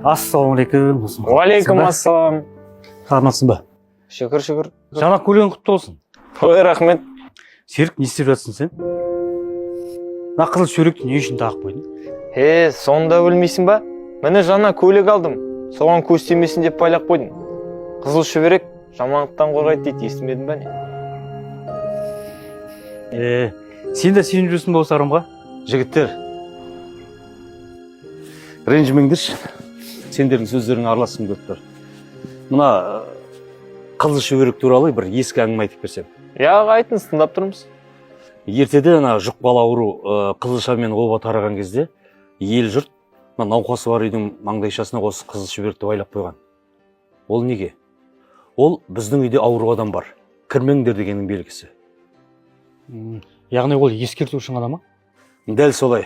Ассалаумағалейкум. Уалейкум ассалам. Амансың ба? Шүкір. Жаңа көлігің құтты болсын. Ой, рахмет. Серік, не істеп жатсың сен? Мына қызыл шүберекті не үшін тағып қойдың? Соны да білмейсің ба? Міне жаңа көйлек алдым. Соған көз тимесін деп байлап қойдым. Қызыл шүберек жамандықтан қорғайды дейді, естімедің ба не? Сен де сеніп жүрсің ба осы арымға? Жігіттер, ренжімеңдерші. Сендердің сөздерің араласым көп тұр. Мына қызыл шүберек туралы бір ескі әңгіме айтып берсем. Айтыңыз, тыңдап тұрмыз. Ертеде жұқпалы ауру қызылшамен оба тараған кезде ел жұрт науқасы бар үйдің маңдайшасына осы қызыл шүберекті байлап қойған. Ол неге? Ол біздің үйде ауру адам бар. Кірмеңдер дегеннің белгісі. Яғни ол ескерту үшін ғана ма? Дәл солай.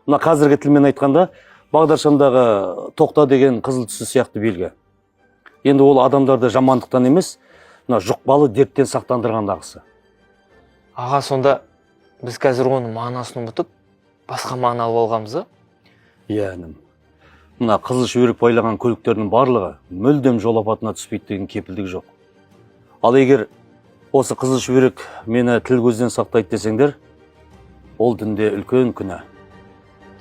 Мына қазіргі тілмен айтқанда бағдаршамдағы тоқта деген қызыл түсі сияқты белгі. Енді ол адамдарды жамандықтан емес, жұқпалы дерттен сақтандырғандағысы. Аға, сонда біз қазір оның мағынасын ұмытып, басқа мағына алып алғанбыз ба? Иә, інім. Мына қызыл шүберек байлаған көліктердің барлығы мүлдем жол апатына түспейді деген кепілдік жоқ. Ал егер осы қызыл шүберек мені тіл көзден сақтайды десеңдер, ол дінде үлкен күнә.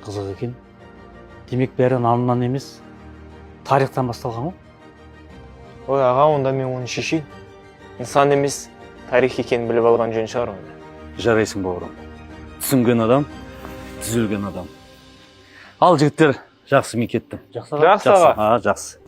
Қызық екен. Демек бәрі нанымнан емес, тарихтан басталған ғой? Ой, аға, онда мен оны шешейін. Нысан емес, тарих екенін біліп алған жөн шығар онда. Жарайсың бауырым. Түсінген адам, түзелген адам. Ал жігіттер, жақсы мен кеттім. Жақсы аға. Жақсы.